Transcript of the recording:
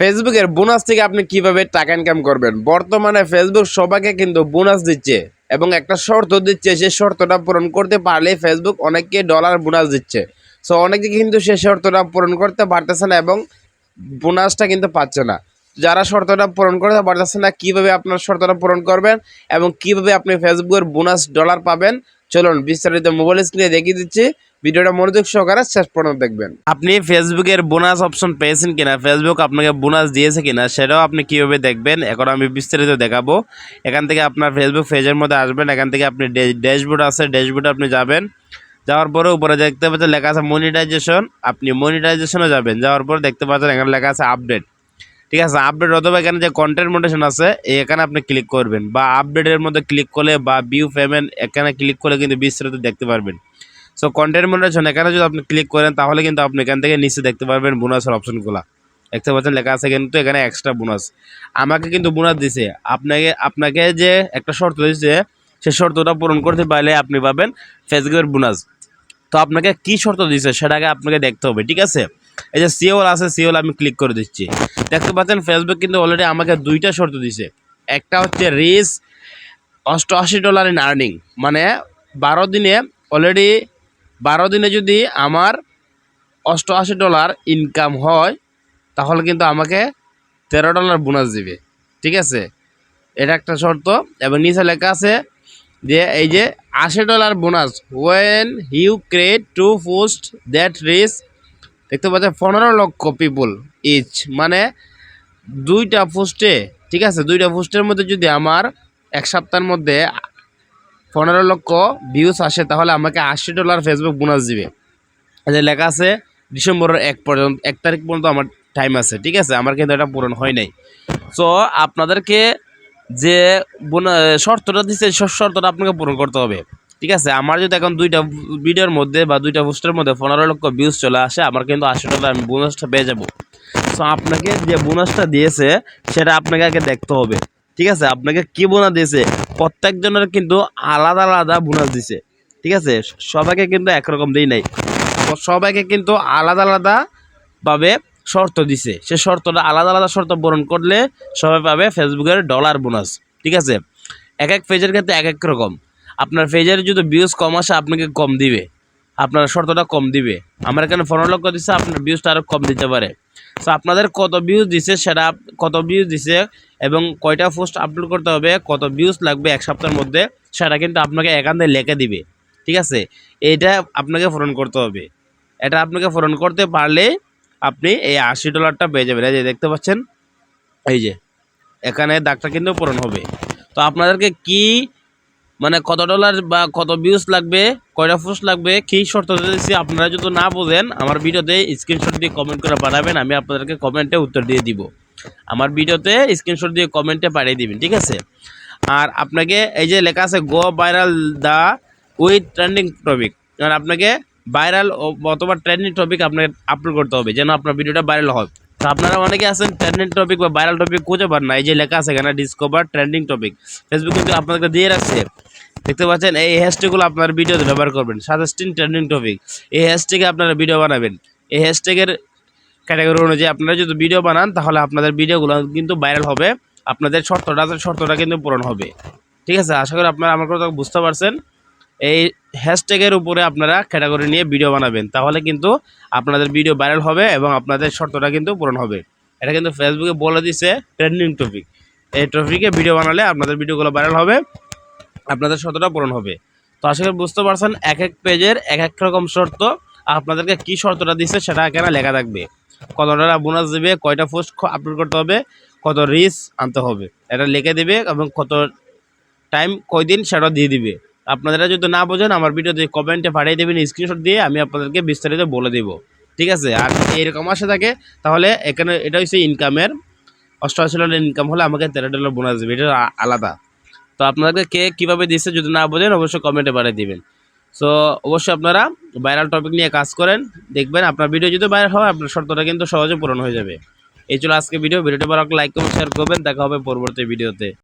ফেসবুকের বোনাস থেকে আপনি কিভাবে টাকা ইনকাম করবেন। বর্তমানে ফেসবুক সবাইকে কিন্তু বোনাস দিচ্ছে এবং একটা শর্ত দিচ্ছে, সেই শর্তটা পূরণ করতে পারলে ফেসবুক অনেককে ডলার বোনাস দিচ্ছে। সো অনেকে কিন্তু সেই শর্তটা পূরণ করতে পারতেছে না এবং বোনাসটা কিন্তু পাচ্ছে না। যারা শর্তটা পূরণ করতে পারতেছে না, কিভাবে আপনার শর্তটা পূরণ করবেন এবং কিভাবে আপনি ফেসবুকের বোনাস ডলার পাবেন, চলুন বিস্তারিত মোবাইল স্ক্রিনে দেখিয়ে দিচ্ছি। ভিডিওটা মনোযোগ সহকারে শেষ পর্যন্ত দেখবেন। আপনি ফেসবুকের বোনাস অপশন পেয়েছেন কিনা, ফেসবুক আপনাকে বোনাস দিয়েছে কিনা, সেটাও আপনি কিভাবে দেখবেন এখন আমি বিস্তারিত দেখাবো। এখান থেকে আপনার ফেসবুক পেজের মধ্যে আসবেন, এখান থেকে আপনি ড্যাশবোর্ড আছে, ড্যাশবোর্ডে আপনি যাবেন। যাওয়ার পরে উপরে দেখতে পাচ্ছেন লেখা আছে মনিটাইজেশন, আপনি মনিটাইজেশনে যাবেন। যাওয়ার পরে দেখতে পাচ্ছেন এখানে লেখা আছে আপডেট, ঠিক আছে। আপডেট অথবা এখানে যে কন্টেন্ট মোটেশন আছে এখানে আপনি ক্লিক করবেন, বা আপডেটের মধ্যে ক্লিক করলে বা ভিউ পেমেন্ট এখানে ক্লিক করলে কিন্তু বিস্তারিত দেখতে পারবেন। সো কন্টেন্ট মোটেশন এখানে যদি আপনি ক্লিক করেন তাহলে কিন্তু আপনি এখান থেকে নিচে দেখতে পারবেন বোনাসের অপশনগুলো। দেখতে পাচ্ছেন লেখা আছে কিন্তু এখানে এক্সট্রা বোনাস। আমাকে কিন্তু বোনাস দিছে, আপনাকে যে একটা শর্ত দিয়েছে সেই শর্তটা পূরণ করতে পারলে আপনি পাবেন ফেসবুকের বোনাস। তো আপনাকে কি শর্ত দিয়েছে সেটাকে আপনাকে দেখতে হবে, ঠিক আছে। এই যে সিওল আছে, সিওল আমি ক্লিক করে দিচ্ছি। দেখতে পাচ্ছেন ফেসবুক কিন্তু অলরেডি আমাকে দুইটা শর্ত দিছে। একটা হচ্ছে রিচ $88 ইন আর্নিং, মানে 12 দিনে অলরেডি 12 দিনে যদি আমার $88 ইনকাম হয় তাহলে কিন্তু আমাকে $13 বোনাস দিবে, ঠিক আছে। এটা একটা শর্ত। এবং নিচে লেখা আছে যে এই যে $80 bonus when you create to post that reach, দেখতে পাচ্ছেন 15 লক্ষ পিপুল ইচ, মানে দুইটা পোস্টে, ঠিক আছে, দুইটা পোস্টের মধ্যে যদি আমার এক সপ্তাহের মধ্যে 15 লক্ষ ভিউজ আসে তাহলে আমাকে $80 ফেসবুক বোনাস দিবে। যে লেখা আছে ডিসেম্বরের 1 তারিখ পর্যন্ত আমার টাইম আছে, ঠিক আছে। আমার কিন্তু এটা পূরণ হয় নাই। সো আপনাদেরকে যে শর্তটা দিচ্ছে শর্তটা আপনাকে পূরণ করতে হবে, ঠিক আছে। আমার যদি এখন দুইটা ভিডিওর মধ্যে বা দুইটা পোস্টের মধ্যে 15 লক্ষ ভিউজ চলে আসে, আমার কিন্তু $80 আমি বোনাসটা পেয়ে যাব। সো আপনাকে যে বোনাসটা দিয়েছে সেটা আপনাকে আগে দেখতে হবে, ঠিক আছে। আপনাকে কি বোনাস দিয়েছে, প্রত্যেকজনের কিন্তু আলাদা আলাদা বোনাস দিছে, ঠিক আছে। সবাইকে কিন্তু একরকম দেই নাই, সবাইকে কিন্তু আলাদা আলাদা ভাবে শর্ত দিছে। সে শর্তটা আলাদা আলাদা শর্ত পূরণ করলে সবাই পাবে ফেসবুকের ডলার বোনাস, ঠিক আছে। এক এক পেজের ক্ষেত্রে এক এক রকম। আপনার পেজের যদি ভিউজ কম আসে আপনাকে কম দিবে, আপনার শর্তটা কম দিবে। আমার এখানে 15 লক্ষ দিচ্ছে, আপনার ভিউজটা আরও কম দিতে পারে। সো আপনাদের কত ভিউজ দিছে সেটা, কত ভিউজ দিছে এবং কয়টা পোস্ট আপলোড করতে হবে, কত ভিউজ লাগবে এক সপ্তাহের মধ্যে, সেটা কিন্তু আপনাকে এখান থেকে লিখে দিবে, ঠিক আছে। এইটা আপনাকে পূরণ করতে হবে। এটা আপনাকে পূরণ করতে পারলে আপনি এই $80টা পেয়ে যাবেন। এই যে দেখতে পাচ্ছেন, এই যে এখানে দাগটা কিন্তু পূরণ হবে। তো আপনাদেরকে কি মানে কত ডলার বা কত ভিউজ লাগবে, কয়টা পোস্ট লাগবে, কী শর্ত দিয়েছি আপনারা যদি না বোঝেন আমার ভিডিওতে স্ক্রিনশট দিয়ে কমেন্ট করে পাঠাবেন, আমি আপনাদেরকে কমেন্টে উত্তর দিয়ে দিব। আমার ভিডিওতে স্ক্রিনশট দিয়ে কমেন্টে পাঠিয়ে দিবেন, ঠিক আছে। আর আপনাকে এই যে লেখা আছে গো viral the with trending topic, মানে আপনাকে ভাইরাল অথবা ট্রেন্ডিং টপিক আপনাকে আপলোড করতে হবে যেন আপনার ভিডিওটা ভাইরাল হয়। তো আপনারা অনেকে আছেন ট্রেন্ডিং টপিক বা ভাইরাল টপিক খুঁজে পান না, এই যে লেখা আছে এখানে ডিসকভার ট্রেন্ডিং টপিক, ফেসবুক কিন্তু আপনাদেরকে দিয়ে রাখছে। দেখতে পাচ্ছেন এই হ্যাশট্যাগুলো আপনার ভিডিওতে ব্যবহার করবেন, সাজেস্টিং ট্রেন্ডিং টপিক, এই হ্যাশট্যাগে আপনারা ভিডিও বানাবেন। এই হ্যাশট্যাগের ক্যাটাগরি অনুযায়ী আপনারা যদি ভিডিও বানান তাহলে আপনাদের ভিডিওগুলো কিন্তু ভাইরাল হবে, আপনাদের শর্তটা কিন্তু পূরণ হবে, ঠিক আছে। আশা করি আপনারা আমার কথা বুঝতে পারছেন। এই হ্যাশট্যাগের উপরে আপনারা ক্যাটাগরি নিয়ে ভিডিও বানাবেন, তাহলে কিন্তু আপনাদের ভিডিও ভাইরাল হবে এবং আপনাদের শর্তটা কিন্তু পূরণ হবে। এটা কিন্তু ফেসবুকে বলে দিছে ট্রেন্ডিং টপিক, এই টপিকে ভিডিও বানালে আপনাদের ভিডিওগুলো ভাইরাল হবে, আপনাদের শর্তটা পূরণ হবে। তো আশা করি বুঝতে পারছেন এক এক পেজের এক এক রকম শর্ত। আপনাদেরকে কি শর্তটা দিচ্ছে সেটা এখানে লেখা থাকবে, কত টাকা বোনাস দেবে, কয়টা পোস্ট আপলোড করতে হবে, কত রিচ আনতে হবে, এটা লিখে দেবে এবং কত টাইম কয়দিন সেটা দিয়ে দিবে। আপনারা যদি না বোঝেন আমার ভিডিওতে কমেন্টে পাঠিয়ে দেবেন স্ক্রিনশট দিয়ে, আমি আপনাদেরকে বিস্তারিত বলে দেব, ঠিক আছে। আর এরকম আসে থাকে তাহলে এখানে এটা হচ্ছে ইনকামের $88 ইনকাম হলে আমাকে $13 বোনাস দেবে, এটা আলাদা। তো আপনাদেরকে কে কীভাবে দিচ্ছে যদি না বোঝেন অবশ্যই কমেন্টে পাঠিয়ে দিবেন। সো অবশ্যই আপনারা ভাইরাল টপিক নিয়ে কাজ করেন, দেখবেন আপনার ভিডিও যদি ভাইরাল হয় আপনার শর্তটা কিন্তু সহজে পূরণ হয়ে যাবে। এই ছিল আজকে ভিডিওটি ভালো লাগলে লাইক কমেন্ট শেয়ার করবেন, দেখা হবে পরবর্তী ভিডিওতে।